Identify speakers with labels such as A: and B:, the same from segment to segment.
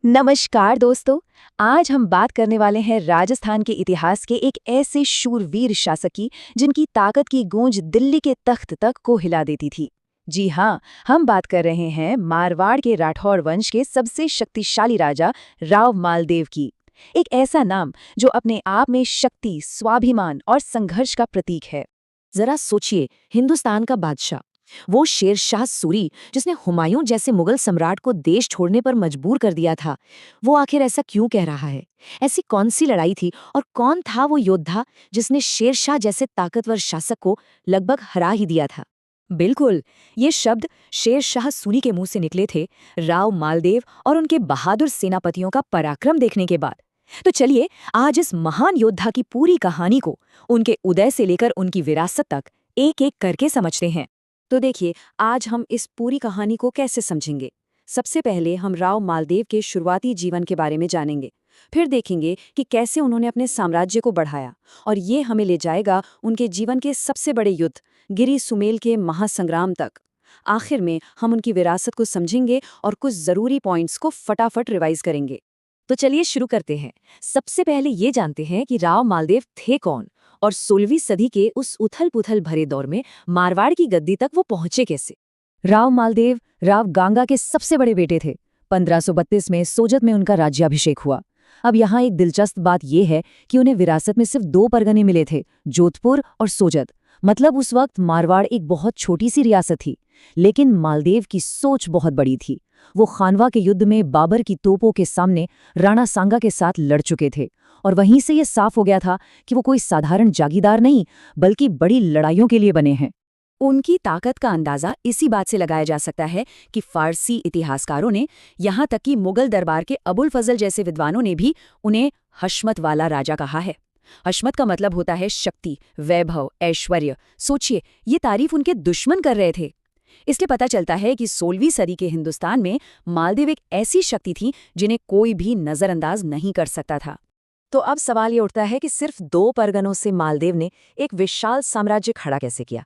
A: नमस्कार दोस्तों। आज हम बात करने वाले हैं राजस्थान के इतिहास के एक ऐसे शूरवीर शासक की जिनकी ताकत की गूंज दिल्ली के तख्त तक को हिला देती थी। जी हाँ, हम बात कर रहे हैं मारवाड़ के राठौर वंश के सबसे शक्तिशाली राजा राव मालदेव की। एक ऐसा नाम जो अपने आप में शक्ति, स्वाभिमान और संघर्ष का प्रतीक है।
B: जरा सोचिए, हिंदुस्तान का बादशाह, वो शेर शाह सूरी जिसने हुमायूं जैसे मुगल सम्राट को देश छोड़ने पर मजबूर कर दिया था, वो आखिर ऐसा क्यों कह रहा है? ऐसी कौन सी लड़ाई थी और कौन था वो योद्धा जिसने शेर शाह जैसे ताकतवर शासक को लगभग हरा ही दिया था?
C: बिल्कुल, ये शब्द शेर शाह सूरी के मुंह से निकले थे राव मालदेव और उनके बहादुर सेनापतियों का पराक्रम देखने के बाद। तो चलिए आज इस महान योद्धा की पूरी कहानी को उनके उदय से लेकर उनकी विरासत तक एक एक करके समझते हैं। तो देखिए, आज हम इस पूरी कहानी को कैसे समझेंगे। सबसे पहले हम राव मालदेव के शुरुआती जीवन के बारे में जानेंगे। फिर देखेंगे कि कैसे उन्होंने अपने साम्राज्य को बढ़ाया, और ये हमें ले जाएगा उनके जीवन के सबसे बड़े युद्ध गिरी सुमेल के महासंग्राम तक। आखिर में हम उनकी विरासत को समझेंगे और कुछ जरूरी पॉइंट्स को फटाफट रिवाइज करेंगे। तो चलिए शुरू करते हैं। सबसे पहले ये जानते हैं कि राव मालदेव थे कौन और 16वीं सदी के उस उथल-पुथल भरे दौर में मारवाड़ की गद्दी तक वो पहुंचे कैसे।
A: राव मालदेव राव गांगा के सबसे बड़े बेटे थे। 1532 में सोजत में उनका राज्याभिषेक हुआ। अब यहाँ एक दिलचस्प बात यह है कि उन्हें विरासत में सिर्फ 2 परगने मिले थे, जोधपुर और सोजत। मतलब उस वक्त मारवाड़ एक बहुत छोटी सी रियासत थी, लेकिन मालदेव की सोच बहुत बड़ी थी। वो खानवा के युद्ध में बाबर की तोपों के सामने राणा सांगा के साथ लड़ चुके थे, और वहीं से ये साफ हो गया था कि वो कोई साधारण जागीरदार नहीं, बल्कि बड़ी लड़ाइयों के लिए बने हैं।
C: उनकी ताकत का अंदाजा इसी बात से लगाया जा सकता है कि फारसी इतिहासकारों ने, यहाँ तक कि मुगल दरबार के अबुल फजल जैसे विद्वानों ने भी उन्हें हशमत वाला राजा कहा है। हशमत का मतलब होता है शक्ति, वैभव, ऐश्वर्य। सोचिए, ये तारीफ उनके दुश्मन कर रहे थे। इसलिए पता चलता है कि 16वीं सदी के हिंदुस्तान में मालदेव एक ऐसी शक्ति थी जिन्हें कोई भी नजरअंदाज नहीं कर सकता था।
B: तो अब सवाल ये उठता है कि सिर्फ 2 परगनों से मालदेव ने एक विशाल साम्राज्य खड़ा कैसे किया?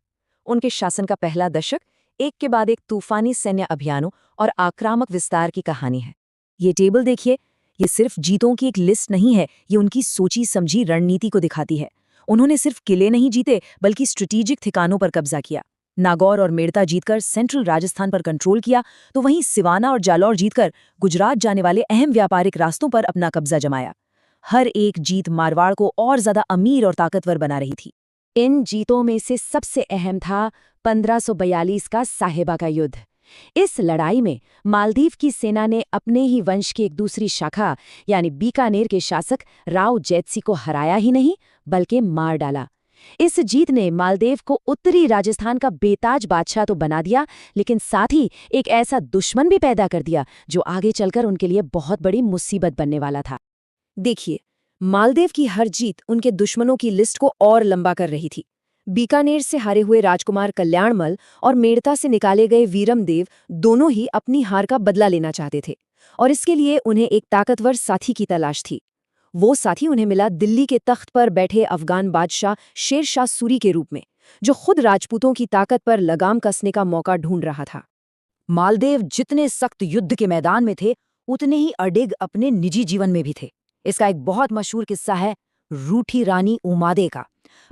B: उनके शासन का पहला दशक एक के बाद एक तूफानी सैन्य अभियानों और आक्रामक विस्तार की कहानी है। ये टेबल देखिए, ये सिर्फ जीतों की एक लिस्ट नहीं है, ये उनकी सोची समझी रणनीति को दिखाती है। उन्होंने सिर्फ किले नहीं जीते, बल्कि स्ट्रेटेजिक ठिकानों पर कब्जा किया। नागौर और मेड़ता जीतकर सेंट्रल राजस्थान पर कंट्रोल किया, तो वहीं सिवाना और जालौर जीतकर गुजरात जाने वाले अहम व्यापारिक रास्तों पर अपना कब्जा जमाया। हर एक जीत मारवाड़ को और ज्यादा अमीर और ताकतवर बना रही थी।
A: इन जीतों में से सबसे अहम था 1542 का साहेबा का युद्ध। इस लड़ाई में मालदीव की सेना ने अपने ही वंश की एक दूसरी शाखा यानी बीकानेर के शासक राव जैतसी को हराया ही नहीं, बल्कि मार डाला। इस जीत ने मालदेव को उत्तरी राजस्थान का बेताज बादशाह तो बना दिया, लेकिन साथ ही एक ऐसा दुश्मन भी पैदा कर दिया जो आगे चलकर उनके लिए बहुत बड़ी मुसीबत बनने वाला था।
B: देखिए, मालदेव की हर जीत उनके दुश्मनों की लिस्ट को और लंबा कर रही थी। बीकानेर से हारे हुए राजकुमार कल्याणमल और मेड़ता से निकाले गए वीरमदेव दोनों ही अपनी हार का बदला लेना चाहते थे, और इसके लिए उन्हें एक ताकतवर साथी की तलाश थी। वो साथी उन्हें मिला दिल्ली के तख्त पर बैठे अफगान बादशाह शेर शाह सूरी के रूप में, जो खुद राजपूतों की ताकत पर लगाम कसने का मौका ढूंढ रहा था।
C: मालदेव जितने सख्त युद्ध के मैदान में थे, उतने ही अडिग अपने निजी जीवन में भी थे। इसका एक बहुत मशहूर किस्सा है रूठी रानी उमादे का।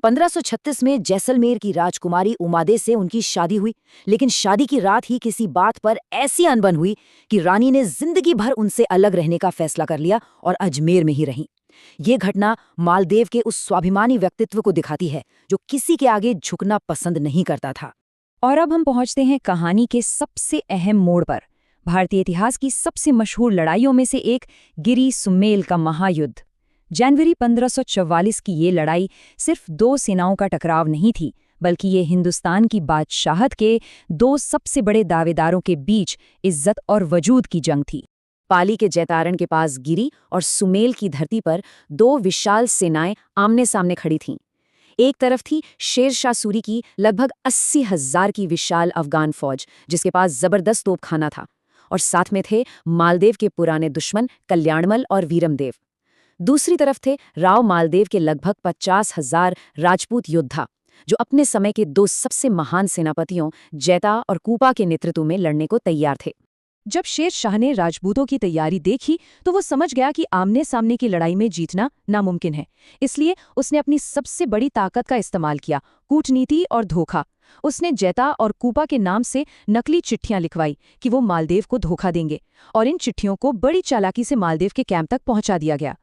C: 1536 में जैसलमेर की राजकुमारी उमादे से उनकी शादी हुई, लेकिन शादी की रात ही किसी बात पर ऐसी अनबन हुई कि रानी ने जिंदगी भर उनसे अलग रहने का फैसला कर लिया और अजमेर में ही रहीं। ये घटना मालदेव के उस स्वाभिमानी व्यक्तित्व को दिखाती है जो किसी के आगे झुकना पसंद नहीं करता था।
A: और अब हम पहुंचते हैं कहानी के सबसे अहम मोड़ पर, भारतीय इतिहास की सबसे मशहूर लड़ाइयों में से एक गिरी सुमेल का महायुद्ध। जनवरी 1544 की ये लड़ाई सिर्फ 2 सेनाओं का टकराव नहीं थी, बल्कि ये हिंदुस्तान की बादशाहत के 2 सबसे बड़े दावेदारों के बीच इज्जत और वजूद की जंग थी।
B: पाली के जैतारण के पास गिरी और सुमेल की धरती पर 2 विशाल सेनाएं आमने सामने खड़ी थीं। एक तरफ थी शेर शाह सूरी की लगभग 80,000 की विशाल अफगान फौज, जिसके पास जबरदस्त तोपखाना था, और साथ में थे मालदेव के पुराने दुश्मन कल्याणमल और वीरमदेव। दूसरी तरफ थे राव मालदेव के लगभग 50,000 राजपूत योद्धा, जो अपने समय के 2 सबसे महान सेनापतियों जैता और कूपा के नेतृत्व में लड़ने को तैयार थे।
A: जब शेर शाह ने राजपूतों की तैयारी देखी तो वो समझ गया कि आमने सामने की लड़ाई में जीतना नामुमकिन है। इसलिए उसने अपनी सबसे बड़ी ताकत का इस्तेमाल किया, कूटनीति और धोखा। उसने जैता और कूपा के नाम से नकली चिट्ठियां लिखवाई कि वो मालदेव को धोखा देंगे, और इन चिट्ठियों को बड़ी चालाकी से मालदेव के कैंप तक पहुंचा दिया गया।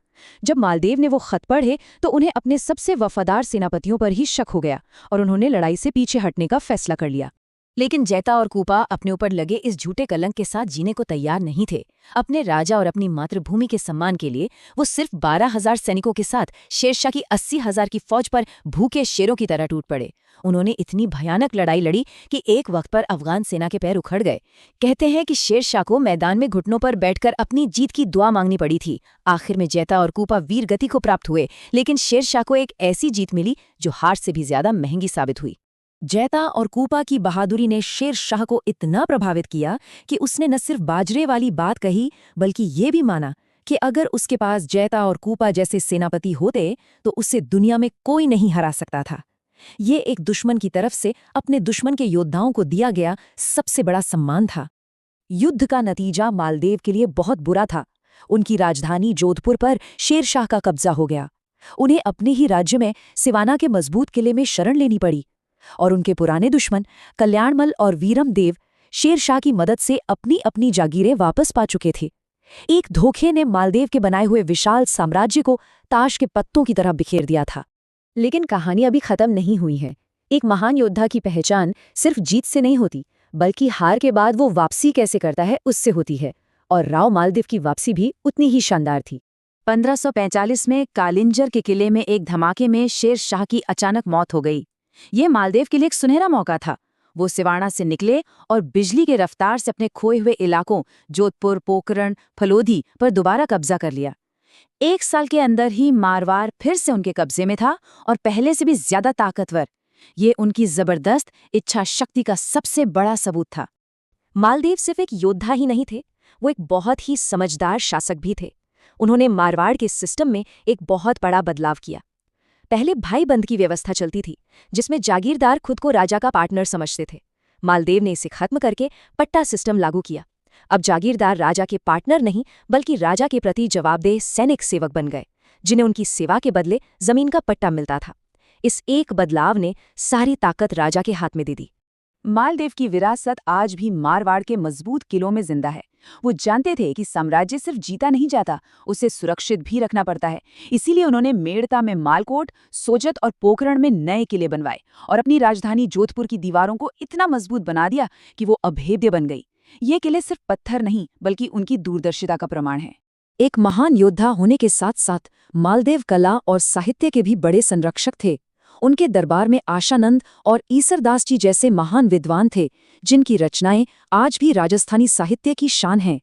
A: जब मालदेव ने वो खत पढ़े तो उन्हें अपने सबसे वफादार सेनापतियों पर ही शक हो गया और उन्होंने लड़ाई से पीछे हटने का फैसला कर लिया।
C: लेकिन जैता और कूपा अपने ऊपर लगे इस झूठे कलंक के साथ जीने को तैयार नहीं थे। अपने राजा और अपनी मातृभूमि के सम्मान के लिए वो सिर्फ 12,000 सैनिकों के साथ शेरशाह की 80,000 की फौज पर भूखे शेरों की तरह टूट पड़े। उन्होंने इतनी भयानक लड़ाई लड़ी कि एक वक्त पर अफगान सेना के पैर उखड़ गए। कहते हैं कि शेरशाह को मैदान में घुटनों पर बैठकर अपनी जीत की दुआ मांगनी पड़ी थी। आखिर में जैता और कूपा वीर गति को प्राप्त हुए, लेकिन शेरशाह को एक ऐसी जीत मिली जो हार से भी ज्यादा महंगी साबित हुई। जैता और कूपा की बहादुरी ने शेर शाह को इतना प्रभावित किया कि उसने न सिर्फ बाजरे वाली बात कही, बल्कि ये भी माना कि अगर उसके पास जैता और कूपा जैसे सेनापति होते तो उसे दुनिया में कोई नहीं हरा सकता था। ये एक दुश्मन की तरफ से अपने दुश्मन के योद्धाओं को दिया गया सबसे बड़ा सम्मान था। युद्ध का नतीजा मालदेव के लिए बहुत बुरा था। उनकी राजधानी जोधपुर पर शेर शाह का कब्जा हो गया। उन्हें अपने ही राज्य में सिवाना के मजबूत किले में शरण लेनी पड़ी, और उनके पुराने दुश्मन कल्याणमल और वीरम देव शेर शाह की मदद से अपनी अपनी जागीरें वापस पा चुके थे। एक धोखे ने मालदेव के बनाए हुए विशाल साम्राज्य को ताश के पत्तों की तरह बिखेर दिया था। लेकिन कहानी अभी खत्म नहीं हुई है। एक महान योद्धा की पहचान सिर्फ जीत से नहीं होती, बल्कि हार के बाद वो वापसी कैसे करता है उससे होती है, और राव मालदेव की वापसी भी उतनी ही शानदार थी।
B: 1545 में कालिंजर के किले में एक धमाके में शेर शाह की अचानक मौत हो गई। ये मालदेव के लिए एक सुनहरा मौका था। वो सिवाना से निकले और बिजली के रफ्तार से अपने खोए हुए इलाकों जोधपुर, पोकरण, फलोदी पर दोबारा कब्जा कर लिया। 1 साल के अंदर ही मारवाड़ फिर से उनके कब्जे में था, और पहले से भी ज्यादा ताकतवर। ये उनकी जबरदस्त इच्छा शक्ति का सबसे बड़ा सबूत था। मालदेव सिर्फ एक योद्धा ही नहीं थे, वो एक बहुत ही समझदार शासक भी थे। उन्होंने मारवाड़ के सिस्टम में एक बहुत बड़ा बदलाव किया। पहले भाईबंद की व्यवस्था चलती थी, जिसमें जागीरदार खुद को राजा का पार्टनर समझते थे। मालदेव ने इसे खत्म करके पट्टा सिस्टम लागू किया। अब जागीरदार राजा के पार्टनर नहीं, बल्कि राजा के प्रति जवाबदेह सैनिक सेवक बन गए, जिन्हें उनकी सेवा के बदले जमीन का पट्टा मिलता था। इस एक बदलाव ने सारी ताकत राजा के हाथ में दे दी। मालदेव की विरासत आज भी मारवाड़ के मजबूत किलों में जिंदा है। वो जानते थे कि साम्राज्य सिर्फ जीता नहीं जाता, उसे सुरक्षित भी रखना पड़ता है। इसीलिए उन्होंने मेड़ता में मालकोट, सोजत और पोकरण में नए किले बनवाए, और अपनी राजधानी जोधपुर की दीवारों को इतना मजबूत बना दिया कि वो अभेद्य बन गई। ये किले सिर्फ पत्थर नहीं, बल्कि उनकी दूरदर्शिता का प्रमाण है।
A: एक महान योद्धा होने के साथ साथ मालदेव कला और साहित्य के भी बड़े संरक्षक थे। उनके दरबार में आशानंद और ईसरदास जी जैसे महान विद्वान थे, जिनकी रचनाएं आज भी राजस्थानी साहित्य की शान हैं।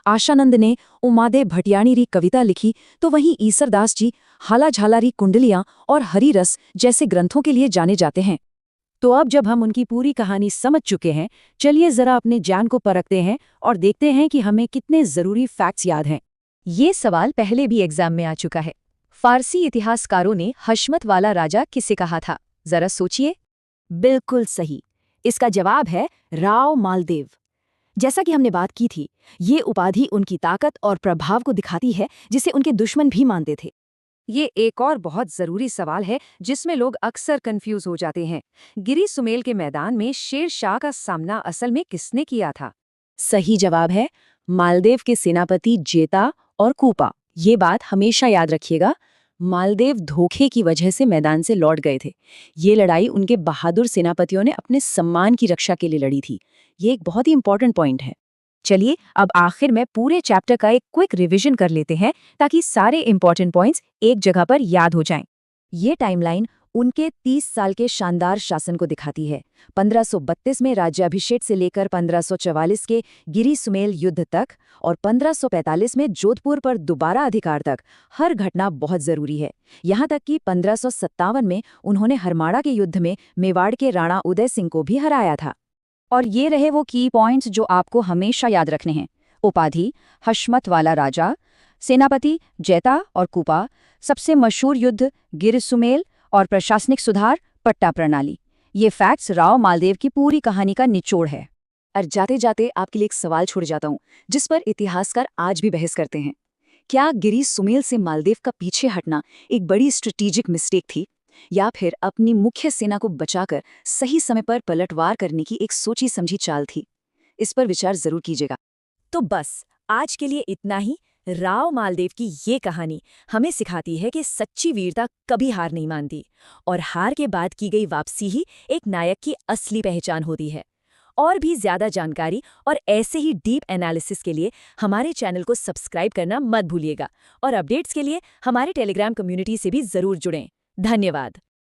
A: आशानंद ने उमादे भटियाणीरी कविता लिखी, तो वहीं ईसरदास जी हाला झालारी कुंडलियां और हरिरस जैसे ग्रंथों के लिए जाने जाते हैं। तो अब जब हम उनकी पूरी कहानी समझ चुके हैं, चलिए जरा अपने ज्ञान को परखते हैं और देखते हैं कि हमें कितने जरूरी फैक्ट्स याद हैं। ये सवाल पहले भी एग्जाम में आ चुका है। फारसी इतिहासकारों ने हशमत वाला राजा किसे कहा था? जरा सोचिए।
C: बिल्कुल सही। इसका जवाब है राव मालदेव। जैसा कि हमने बात की थी, ये उपाधि उनकी ताकत और प्रभाव को दिखाती है, जिसे उनके दुश्मन भी मानते थे।
B: ये एक और बहुत जरूरी सवाल है जिसमें लोग अक्सर कंफ्यूज हो जाते हैं। गिरी सुमेल के मैदान में शेर शाह का सामना असल में किसने किया था?
C: सही जवाब है मालदेव के सेनापति जेता और कूपा। ये बात हमेशा याद रखिएगा। मालदेव धोखे की वजह से मैदान से लौट गए थे। ये लड़ाई उनके बहादुर सेनापतियों ने अपने सम्मान की रक्षा के लिए लड़ी थी। ये एक बहुत ही इंपॉर्टेंट पॉइंट है।
B: चलिए अब आखिर में पूरे चैप्टर का एक क्विक रिवीजन कर लेते हैं, ताकि सारे इंपॉर्टेंट पॉइंट्स एक जगह पर याद हो जाएं। ये टाइमलाइन उनके 30 साल के शानदार शासन को दिखाती है। 1532 में राज्याभिषेक से लेकर 1544 के गिरी सुमेल युद्ध तक, और 1545 में जोधपुर पर दोबारा अधिकार तक। हर घटना बहुत जरूरी है। यहाँ तक कि 1557 में उन्होंने हरमाड़ा के युद्ध में मेवाड़ के राणा उदय सिंह को भी हराया था। और ये रहे वो की पॉइंट्स जो आपको हमेशा याद रखने हैं। उपाधि हशमत वाला राजा, सेनापति जैता और कूपा, सबसे मशहूर युद्ध गिर सुमेल, और प्रशासनिक सुधार पट्टा प्रणाली। ये फैक्ट्स राव मालदेव की पूरी कहानी का निचोड़ है।
A: और जाते जाते आपके लिए एक सवाल छोड़ जाता हूँ, जिस पर इतिहासकार आज भी बहस करते हैं। क्या गिरी सुमेल से मालदेव का पीछे हटना एक बड़ी स्ट्रेटेजिक मिस्टेक थी, या फिर अपनी मुख्य सेना को बचाकर सही समय पर पलटवार करने की एक सोची समझी चाल थी? इस पर विचार जरूर कीजिएगा।
C: तो बस आज के लिए इतना ही। राव मालदेव की ये कहानी हमें सिखाती है कि सच्ची वीरता कभी हार नहीं मानती, और हार के बाद की गई वापसी ही एक नायक की असली पहचान होती है। और भी ज्यादा जानकारी और ऐसे ही डीप एनालिसिस के लिए हमारे चैनल को सब्सक्राइब करना मत भूलिएगा, और अपडेट्स के लिए हमारे टेलीग्राम कम्युनिटी से भी जरूर जुड़ें। धन्यवाद।